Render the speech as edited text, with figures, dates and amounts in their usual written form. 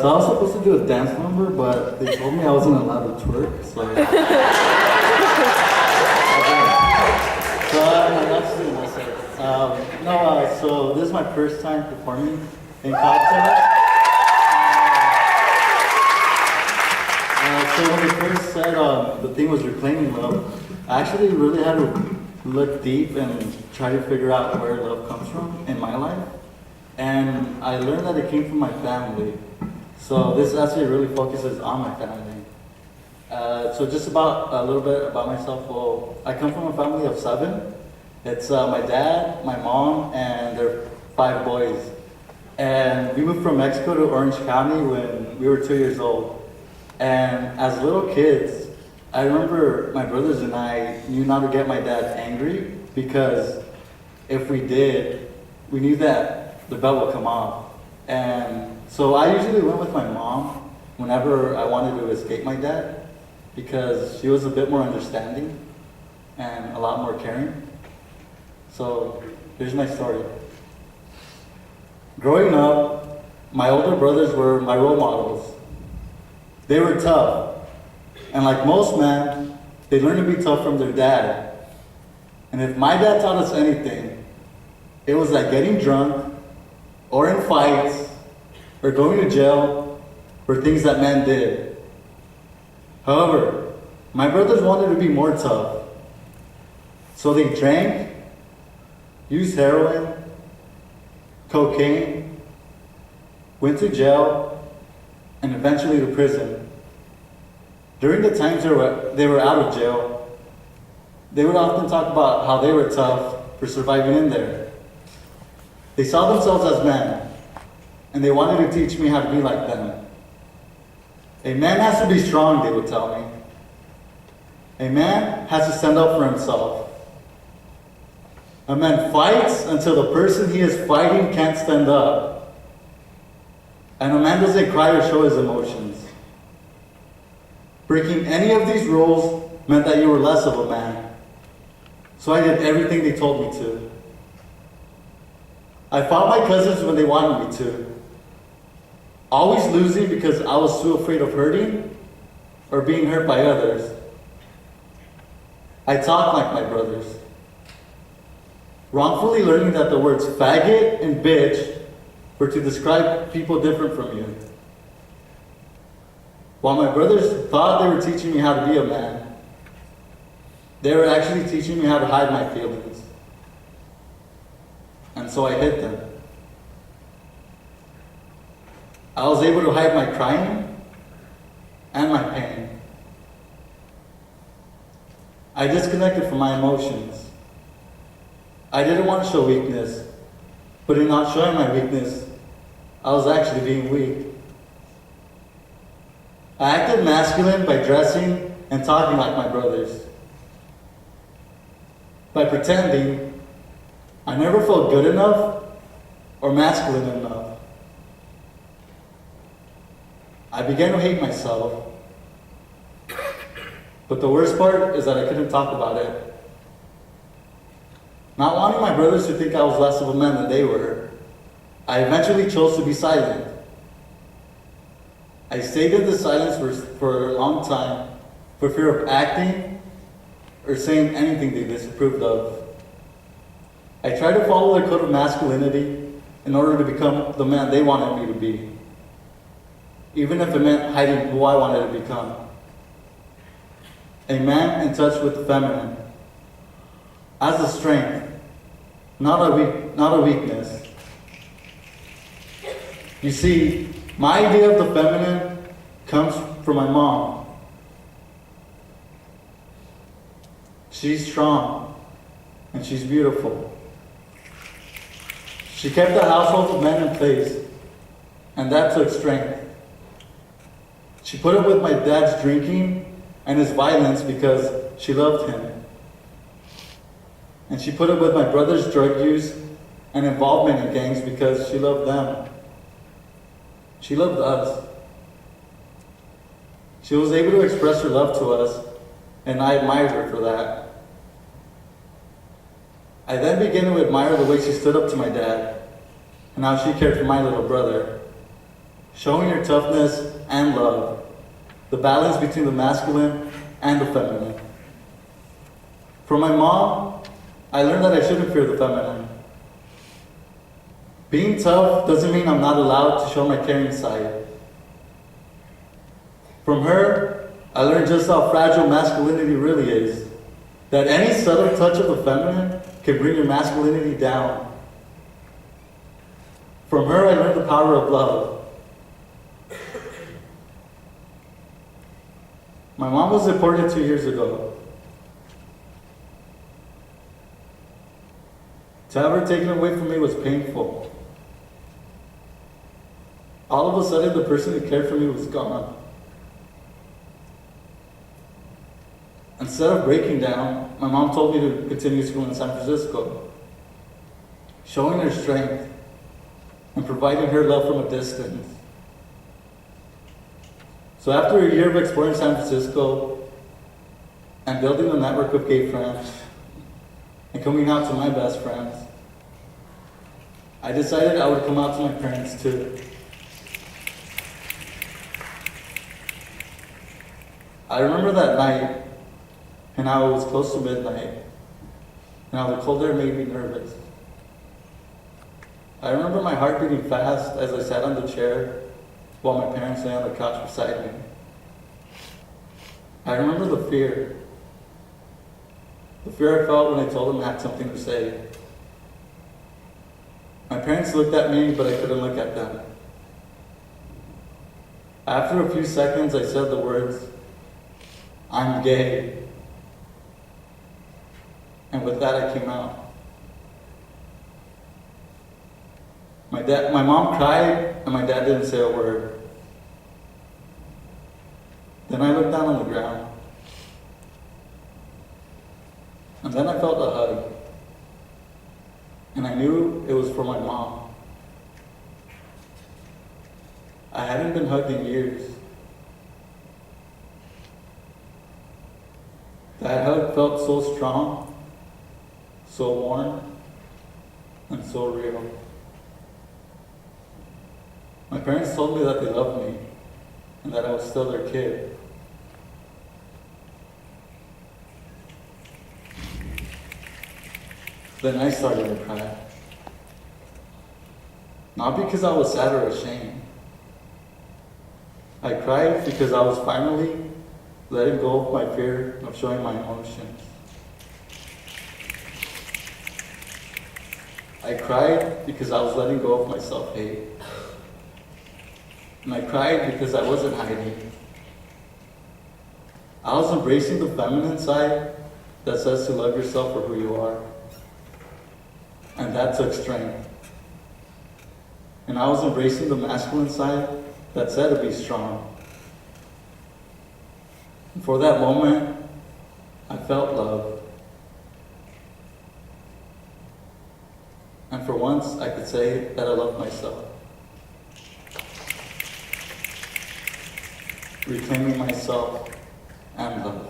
So I was supposed to do a dance number, but they told me I wasn't allowed to twerk, so. So this is my first time performing in CockTales. So when they first said the thing was reclaiming love, I actually really had to look deep and try to figure out where love comes from in my life. And I learned that it came from my family. So this actually really focuses on my family. So just about a little bit about myself. Well, I come from a family of 7. It's my dad, my mom, and their 5 boys. And we moved from Mexico to Orange County when we were 2 years old. And as little kids, I remember my brothers and I knew not to get my dad angry, because if we did, we knew that the belt would come off. And so I usually went with my mom whenever I wanted to escape my dad, because she was a bit more understanding and a lot more caring. So here's my story. Growing up, my older brothers were my role models. They were tough, and like most men, they learned to be tough from their dad. And if my dad taught us anything, it was that getting drunk, or in fights, or going to jail were things that men did. However, my brothers wanted to be more tough. So they drank, used heroin, cocaine, went to jail, and eventually to prison. During the times they were out of jail, they would often talk about how they were tough for surviving in there. They saw themselves as men, and they wanted to teach me how to be like them. A man has to be strong, they would tell me. A man has to stand up for himself. A man fights until the person he is fighting can't stand up. And a man doesn't cry or show his emotions. Breaking any of these rules meant that you were less of a man. So I did everything they told me to. I fought my cousins when they wanted me to. Always losing because I was too afraid of hurting or being hurt by others. I talked like my brothers. Wrongfully learning that the words faggot and bitch were to describe people different from you. While my brothers thought they were teaching me how to be a man, they were actually teaching me how to hide my feelings. And so I hid them. I was able to hide my crying and my pain. I disconnected from my emotions. I didn't want to show weakness, but in not showing my weakness, I was actually being weak. I acted masculine by dressing and talking like my brothers. By pretending, I never felt good enough or masculine enough. I began to hate myself. But the worst part is that I couldn't talk about it. Not wanting my brothers to think I was less of a man than they were, I eventually chose to be silent. I stayed in the silence for a long time for fear of acting or saying anything they disapproved of. I tried to follow the code of masculinity in order to become the man they wanted me to be, even if it meant hiding who I wanted to become. A man in touch with the feminine, as a strength, not a weakness. You see, my idea of the feminine comes from my mom. She's strong and she's beautiful. She kept the household of men in place, and that took strength. She put up with my dad's drinking and his violence because she loved him. And she put up with my brother's drug use and involvement in gangs because she loved them. She loved us. She was able to express her love to us, and I admired her for that. I then began to admire the way she stood up to my dad, and how she cared for my little brother. showing your toughness and love, the balance between the masculine and the feminine. From my mom, I learned that I shouldn't fear the feminine. Being tough doesn't mean I'm not allowed to show my caring side. From her, I learned just how fragile masculinity really is. That any subtle touch of the feminine can bring your masculinity down. From her, I learned the power of love. My mom was deported 2 years ago. To have her taken away from me was painful. All of a sudden, the person who cared for me was gone. Instead of breaking down, my mom told me to continue school in San Francisco, showing her strength and providing her love from a distance. So after a year of exploring San Francisco and building a network of gay friends and coming out to my best friends, I decided I would come out to my parents too. I remember that night, and how it was close to midnight, and how the cold air made me nervous. I remember my heart beating fast as I sat on the chair while my parents lay on the couch beside me. I remember the fear I felt when I told them I had something to say. My parents looked at me, but I couldn't look at them. After a few seconds, I said the words, "I'm gay." And with that, I came out. My mom cried, and my dad didn't say a word. Then I looked down on the ground. And then I felt a hug. And I knew it was for my mom. I hadn't been hugged in years. That hug felt so strong, so warm, and so real. My parents told me that they loved me and that I was still their kid. Then I started to cry. Not because I was sad or ashamed. I cried because I was finally letting go of my fear of showing my emotions. I cried because I was letting go of my self-hate. And I cried because I wasn't hiding. I was embracing the feminine side that says to love yourself for who you are. And that took strength. And I was embracing the masculine side that said to be strong. And for that moment, I felt love. And for once, I could say that I loved myself. Reclaiming myself and love.